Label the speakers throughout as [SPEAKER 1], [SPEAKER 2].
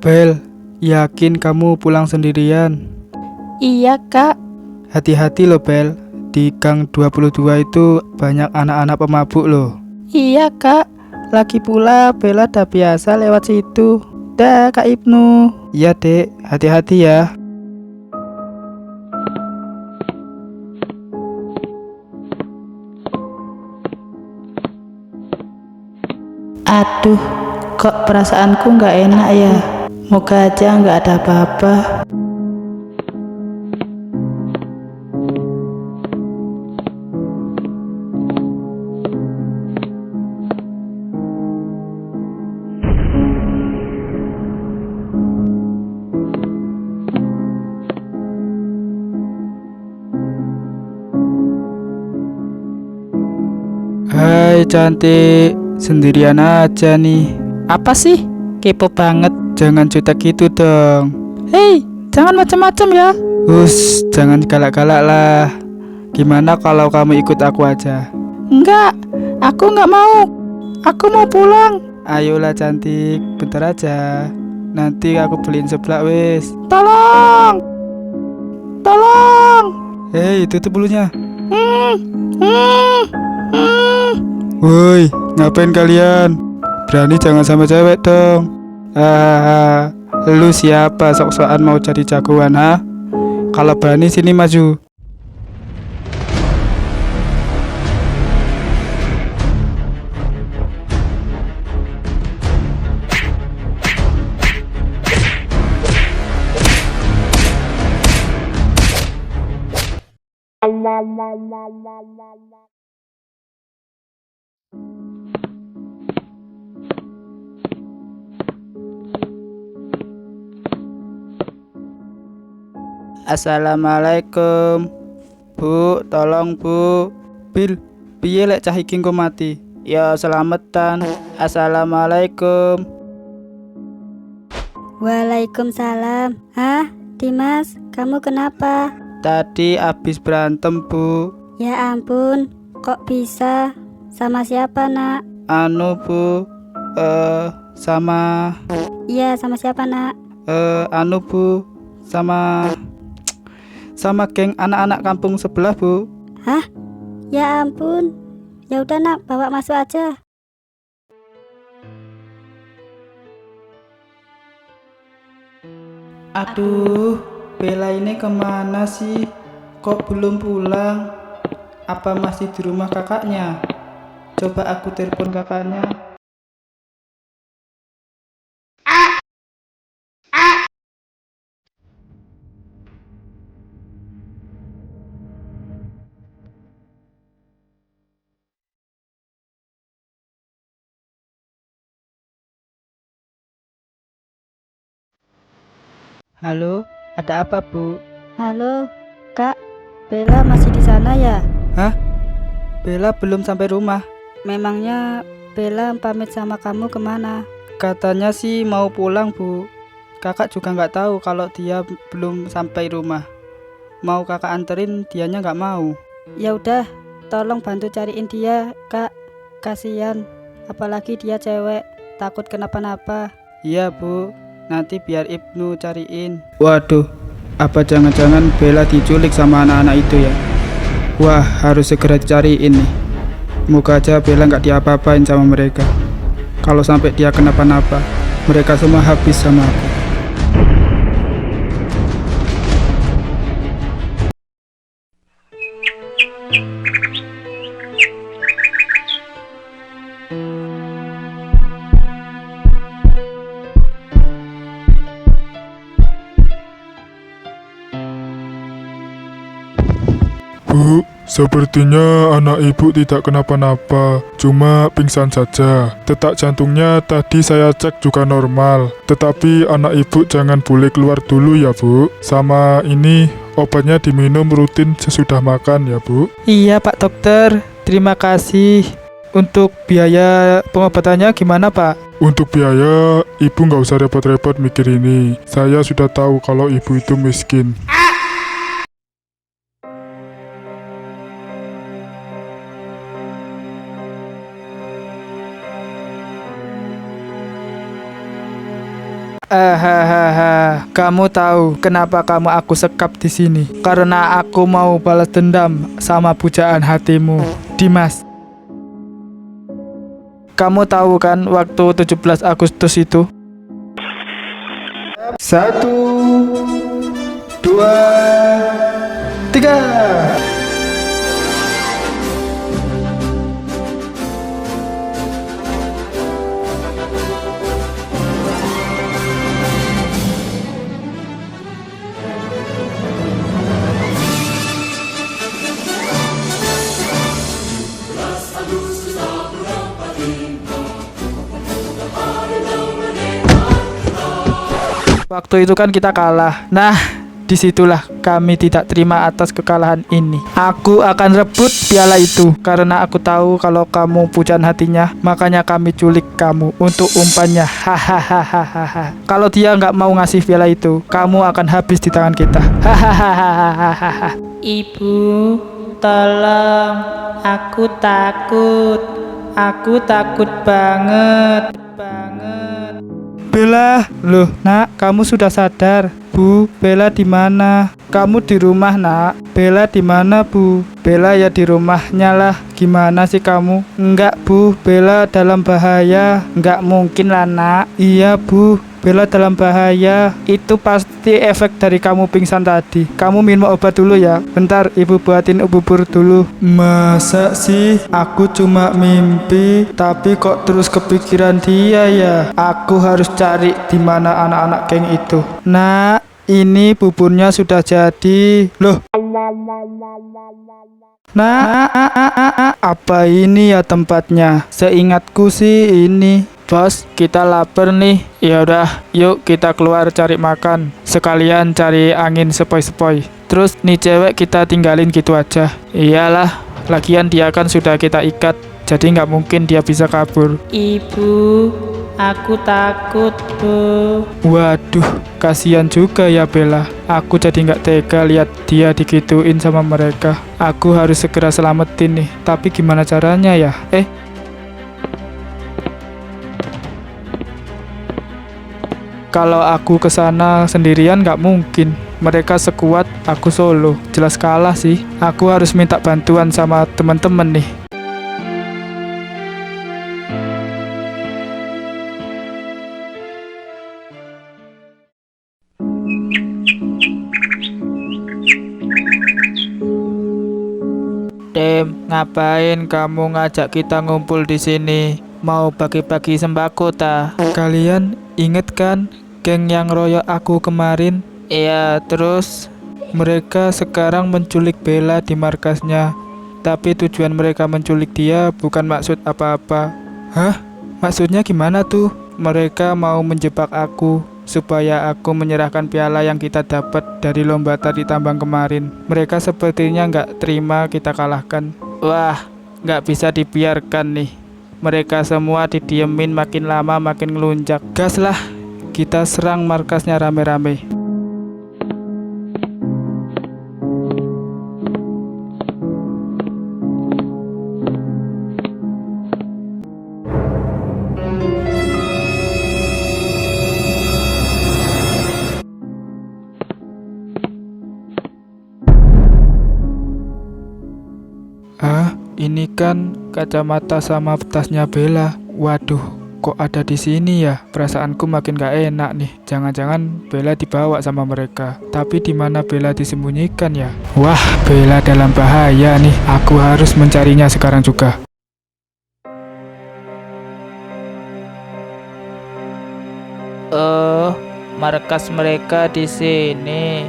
[SPEAKER 1] Bel, yakin kamu pulang sendirian?
[SPEAKER 2] Iya kak.
[SPEAKER 1] Hati-hati loh Bel, di Gang 22 itu banyak anak-anak pemabuk loh.
[SPEAKER 2] Iya kak. Lagi pula Bella udah biasa lewat situ. Dah Kak Ibnu.
[SPEAKER 1] Iya dek, hati-hati ya.
[SPEAKER 2] Aduh, kok perasaanku nggak enak ya. Moga aja nggak ada apa-apa.
[SPEAKER 1] Hai cantik, sendirian aja nih.
[SPEAKER 2] Apa sih? Kepo banget.
[SPEAKER 1] Jangan jutek gitu dong.
[SPEAKER 2] Hei, jangan macam-macam ya.
[SPEAKER 1] Jangan galak-galak lah. Gimana kalau kamu ikut aku aja?
[SPEAKER 2] Enggak, aku nggak mau. Aku mau pulang.
[SPEAKER 1] Ayolah cantik, bentar aja. Nanti aku beliin seblak wis.
[SPEAKER 2] Tolong, tolong.
[SPEAKER 1] Hei, tutup bulunya.
[SPEAKER 2] Hmm, hmm, hmm.
[SPEAKER 1] Woi, ngapain kalian? Berani jangan sama cewek dong. Lu siapa sok-sokan mau jadi jagoan, ha? Kalau berani sini maju. Assalamualaikum. Bu, tolong bu. Bil, piye lek cah iki engko mati? Ya selametan. Assalamualaikum.
[SPEAKER 3] Waalaikumsalam. Hah, Dimas, kamu kenapa?
[SPEAKER 1] Tadi habis berantem bu.
[SPEAKER 3] Ya ampun, kok bisa? Sama siapa, nak?
[SPEAKER 1] Anu bu, sama
[SPEAKER 3] Iya, sama siapa, nak?
[SPEAKER 1] anu bu, sama geng anak-anak kampung sebelah bu.
[SPEAKER 3] Hah? Ya ampun. Ya udah, nak, bawa masuk aja.
[SPEAKER 1] Aduh, Bella ini kemana sih? Kok belum pulang? Apa masih di rumah kakaknya? Coba aku telepon kakaknya. Halo, ada apa bu?
[SPEAKER 3] Halo, Kak. Bella masih di sana ya?
[SPEAKER 1] Hah? Bella belum sampai rumah.
[SPEAKER 3] Memangnya Bella pamit sama kamu kemana?
[SPEAKER 1] Katanya sih mau pulang bu. Kakak juga nggak tahu kalau dia belum sampai rumah. Mau kakak anterin, dianya nggak mau.
[SPEAKER 3] Ya udah, tolong bantu cariin dia, Kak. Kasihan, apalagi dia cewek, takut kenapa-napa.
[SPEAKER 1] Iya bu, nanti biar Ibnu cariin. Waduh, apa jangan-jangan Bella diculik sama anak-anak itu ya? Wah, harus segera dicariin nih. Moga aja Bella nggak diapa-apain sama mereka. Kalau sampai dia kenapa-napa, mereka semua habis sama aku.
[SPEAKER 4] Bu, sepertinya anak ibu tidak kenapa-napa, cuma pingsan saja. Detak jantungnya tadi saya cek juga normal, tetapi anak ibu jangan boleh keluar dulu ya bu. Sama ini, obatnya diminum rutin sesudah makan ya bu.
[SPEAKER 1] Iya Pak Dokter, terima kasih. Untuk biaya pengobatannya gimana Pak?
[SPEAKER 4] Untuk biaya, ibu nggak usah repot-repot mikir ini. Saya sudah tahu kalau ibu itu miskin.
[SPEAKER 1] Hahaha, kamu tahu kenapa aku sekap di sini? Karena aku mau balas dendam sama pujaan hatimu, Dimas. Kamu tahu kan waktu 17 Agustus itu? 1, 2, 3. Waktu itu kan kita kalah. Nah, disitulah kami tidak terima atas kekalahan ini. Aku akan rebut piala itu karena aku tahu kalau kamu pujaan hatinya, makanya kami culik kamu untuk umpannya. Hahaha. Kalau dia nggak mau ngasih piala itu, kamu akan habis di tangan kita. Hahaha.
[SPEAKER 2] Ibu, tolong, aku takut. Aku takut banget.
[SPEAKER 1] Bella, loh, Nak, kamu sudah sadar? Bu, Bella di mana? Kamu di rumah, Nak. Bella di mana, Bu? Bella ya di rumahnya lah. Gimana sih kamu? Enggak, Bu, Bella dalam bahaya. Enggak mungkin lah, Nak. Iya, Bu, Bella dalam bahaya. Itu pasti efek dari kamu pingsan tadi. Kamu minum obat dulu ya. Bentar, Ibu buatin bubur dulu. Masa sih aku cuma mimpi, tapi kok terus kepikiran dia ya? Aku harus cari di mana anak-anak geng itu. Nah, ini buburnya sudah jadi. Loh. Nah, apa ini ya tempatnya? Seingatku sih ini. Bos, kita lapar nih. Ya udah, yuk kita keluar cari makan. Sekalian cari angin sepoi-sepoi. Terus nih cewek kita tinggalin gitu aja. Iyalah, lagian dia kan sudah kita ikat. Jadi nggak mungkin dia bisa kabur.
[SPEAKER 2] Ibu, aku takut, Bu.
[SPEAKER 1] Waduh, kasihan juga ya Bella. Aku jadi nggak tega lihat dia digituin sama mereka. Aku harus segera selamatin nih. Tapi gimana caranya ya? Kalau aku kesana sendirian nggak mungkin. Mereka sekuat aku solo. Jelas kalah sih. Aku harus minta bantuan sama teman-teman nih. Dem, ngapain kamu ngajak kita ngumpul di sini? Mau bagi-bagi sembako ta? Kalian inget kan geng yang royok aku kemarin? Iya, terus mereka sekarang menculik Bella di markasnya. Tapi tujuan mereka menculik dia bukan maksud apa-apa. Hah? Maksudnya gimana tuh? Mereka mau menjebak aku supaya aku menyerahkan piala yang kita dapat dari lomba tari tambang kemarin. Mereka sepertinya nggak terima kita kalahkan. Wah, nggak bisa dibiarkan nih. Mereka semua didiemin, makin lama makin ngelunjak. Gas lah, kita serang markasnya rame-rame. Ini kan kacamata sama tasnya Bella. Waduh, kok ada di sini ya? Perasaanku makin gak enak nih. Jangan-jangan Bella dibawa sama mereka. Tapi di mana Bella disembunyikan ya? Wah, Bella dalam bahaya nih. Aku harus mencarinya sekarang juga.
[SPEAKER 2] Oh, markas mereka di sini.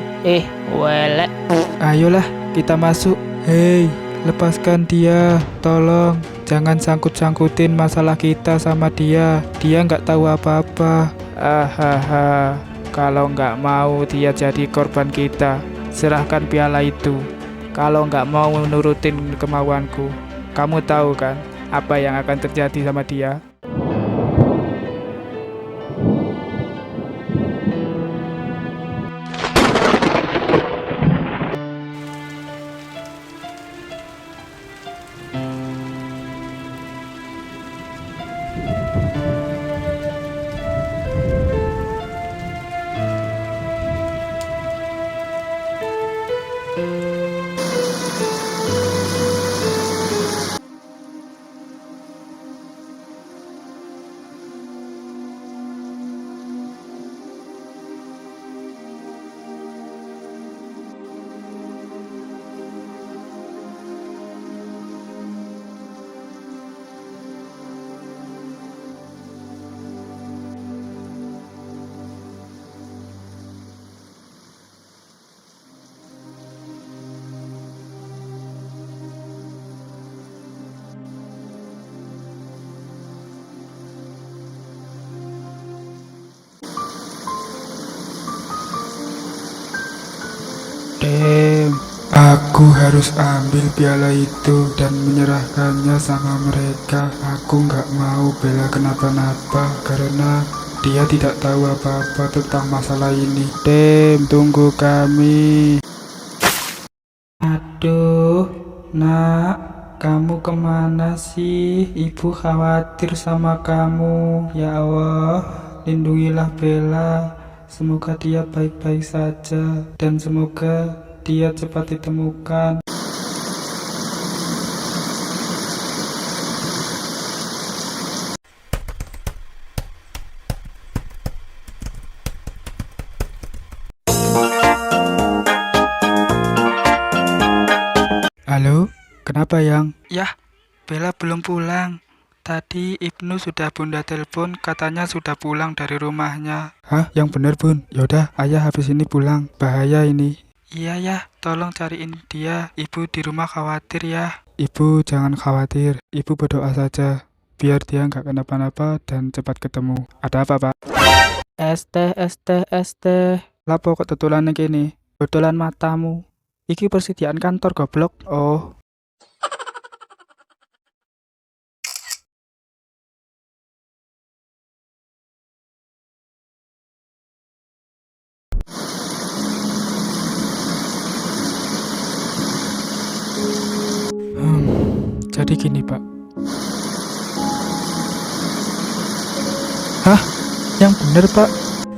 [SPEAKER 2] Welek.
[SPEAKER 1] Ayolah, kita masuk. Hei, lepaskan dia, tolong. Jangan sangkut-sangkutin masalah kita sama dia. Dia nggak tahu apa-apa. Ahaha, kalau nggak mau dia jadi korban kita, serahkan piala itu. Kalau nggak mau nurutin kemauanku, kamu tahu kan apa yang akan terjadi sama dia? Aku harus ambil piala itu dan menyerahkannya sama mereka. Aku nggak mau Bella kenapa-napa karena dia tidak tahu apa-apa tentang masalah ini. Dem, tunggu kami. Aduh, nak, kamu kemana sih? Ibu khawatir sama kamu. Ya Allah, lindungilah Bella. Semoga dia baik-baik saja dan semoga dia cepat ditemukan. Halo, kenapa Yang? Yah, Bella belum pulang. Tadi Ibnu sudah Bunda telepon, katanya sudah pulang dari rumahnya. Hah, yang bener Bun? Yaudah, ayah habis ini pulang. Bahaya ini. Iya ya, tolong cariin dia. Ibu di rumah khawatir ya. Ibu jangan khawatir, ibu berdoa saja. Biar dia nggak kenapa-napa dan cepat ketemu. Ada apa Pak? Es teh. Lapo kok tutulannya gini? Dodolan matamu. Iki persediaan kantor goblok. Oh. Jadi gini Pak. Hah? Yang bener Pak?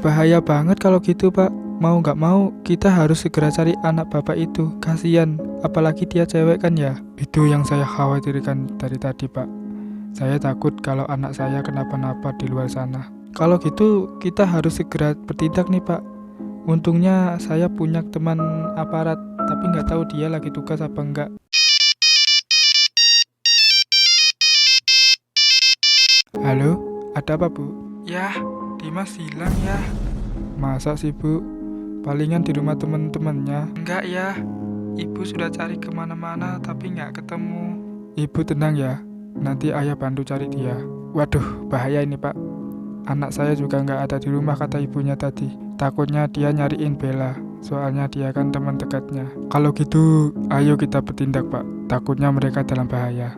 [SPEAKER 1] Bahaya banget kalau gitu Pak. Mau nggak mau kita harus segera cari anak Bapak itu. Kasian, apalagi dia cewek kan ya. Itu yang saya khawatirkan dari tadi Pak. Saya takut kalau anak saya kenapa-napa di luar sana. Kalau gitu kita harus segera bertindak nih Pak. Untungnya saya punya teman aparat, tapi nggak tahu dia lagi tugas apa enggak. Halo, ada apa Bu? Yah, Dimas hilang ya. Masa sih Bu? Palingan di rumah teman-temannya. Enggak ya, Ibu sudah cari kemana-mana tapi nggak ketemu. Ibu tenang ya, nanti ayah bantu cari dia. Waduh, bahaya ini Pak. Anak saya juga nggak ada di rumah kata ibunya tadi. Takutnya dia nyariin Bella, soalnya dia kan teman dekatnya. Kalau gitu, ayo kita bertindak Pak. Takutnya mereka dalam bahaya.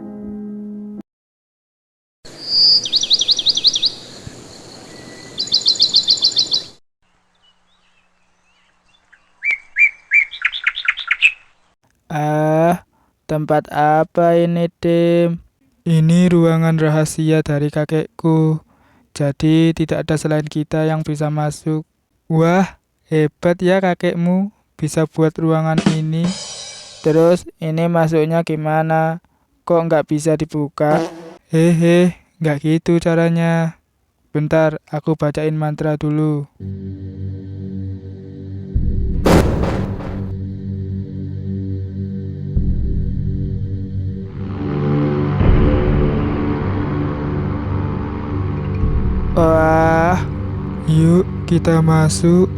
[SPEAKER 1] Tempat apa ini, Dim? Ini ruangan rahasia dari kakekku. Jadi tidak ada selain kita yang bisa masuk. Wah, hebat ya kakekmu. Bisa buat ruangan ini. Terus ini masuknya gimana? Kok nggak bisa dibuka? Hehe, nggak gitu caranya. Bentar, aku bacain mantra dulu. Wah, yuk kita masuk.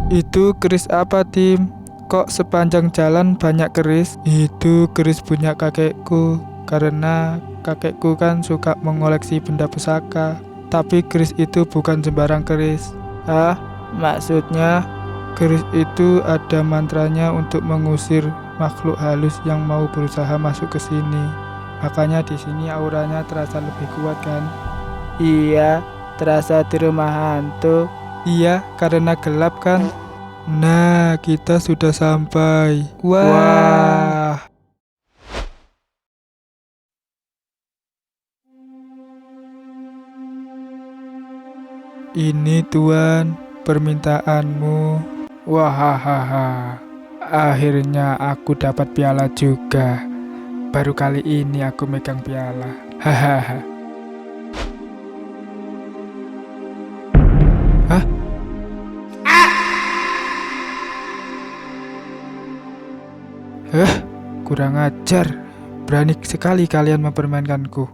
[SPEAKER 1] Itu keris apa, Tim? Kok sepanjang jalan banyak keris? Itu keris punya kakekku. Karena kakekku kan suka mengoleksi benda pusaka. Tapi keris itu bukan sembarang keris. Ah, maksudnya keris itu ada mantranya untuk mengusir makhluk halus yang mau berusaha masuk ke sini. Makanya di sini auranya terasa lebih kuat kan? Iya, terasa di rumah hantu. Iya, karena gelap kan? Nah, kita sudah sampai. Wah. Ini Tuan, permintaanmu. Wahahaha, akhirnya aku dapat piala juga. Baru kali ini aku megang piala. Hahaha. Hah? Kurang ajar. Berani sekali kalian mempermainkanku.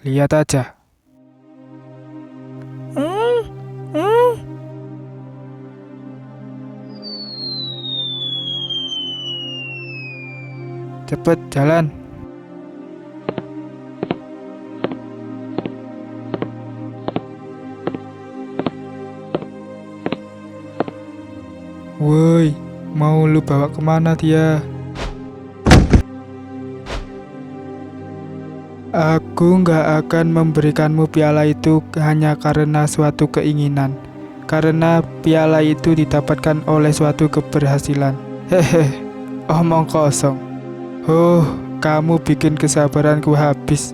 [SPEAKER 1] Lihat aja. Cepet jalan. bawa kemana dia? Aku nggak akan memberikanmu piala itu hanya karena suatu keinginan. Karena piala itu didapatkan oleh suatu keberhasilan. Hehe, omong kosong. Oh, kamu bikin kesabaranku habis.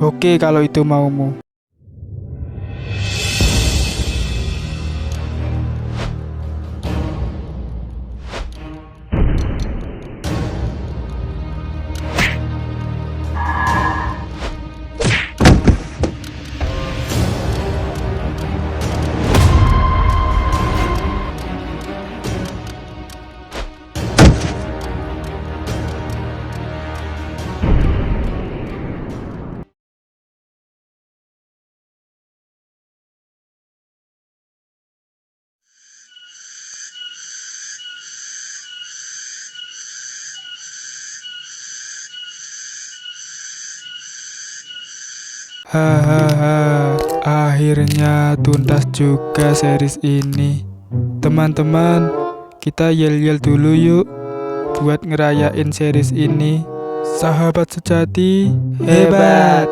[SPEAKER 1] Oke kalau itu maumu. Hahaha, akhirnya tuntas juga series ini. Teman-teman, kita yel-yel dulu yuk buat ngerayain series ini. Sahabat sejati, hebat!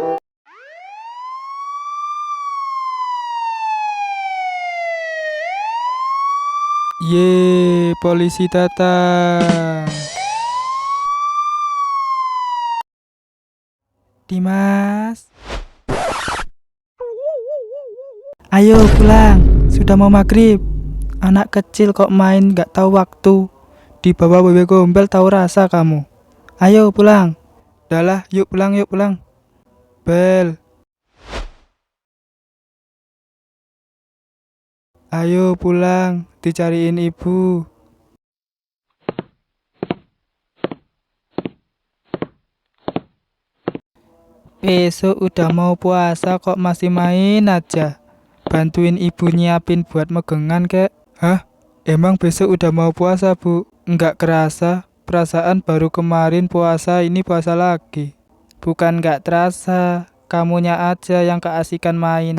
[SPEAKER 1] Ye, polisi datang. Dimas, ayo pulang, sudah mau maghrib. Anak kecil kok main gak tahu waktu. Di bawah wewe gombel tahu rasa kamu. Ayo pulang. Dalah, yuk pulang, yuk pulang. Bel. Ayo pulang, dicariin ibu. Besok udah mau puasa kok masih main aja. Bantuin ibu nyiapin buat megengan kek. Hah? Emang besok udah mau puasa, Bu? Enggak kerasa, perasaan baru kemarin puasa, ini puasa lagi. Bukan enggak terasa, kamunya aja yang keasikan main.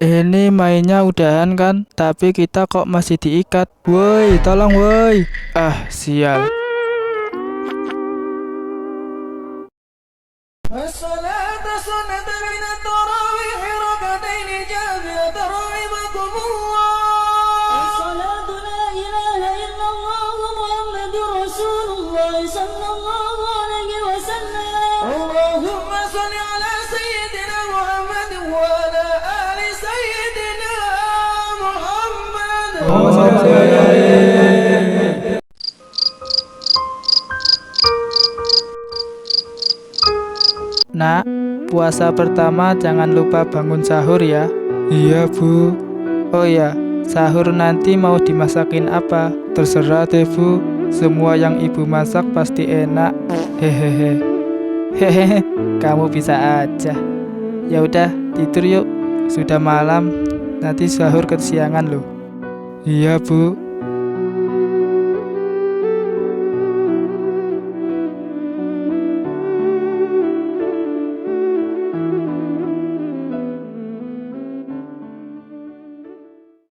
[SPEAKER 1] Ini mainnya udahan kan, tapi kita kok masih diikat. Woi, tolong woi. Ah, sial. Nak, puasa pertama jangan lupa bangun sahur ya. Iya, Bu. Oh ya, sahur nanti mau dimasakin apa? Terserah deh, Bu. Semua yang ibu masak pasti enak. Hehehe. Hehehe, kamu bisa aja. Ya udah, tidur yuk. Sudah malam, nanti sahur kesiangan loh. Iya, Bu.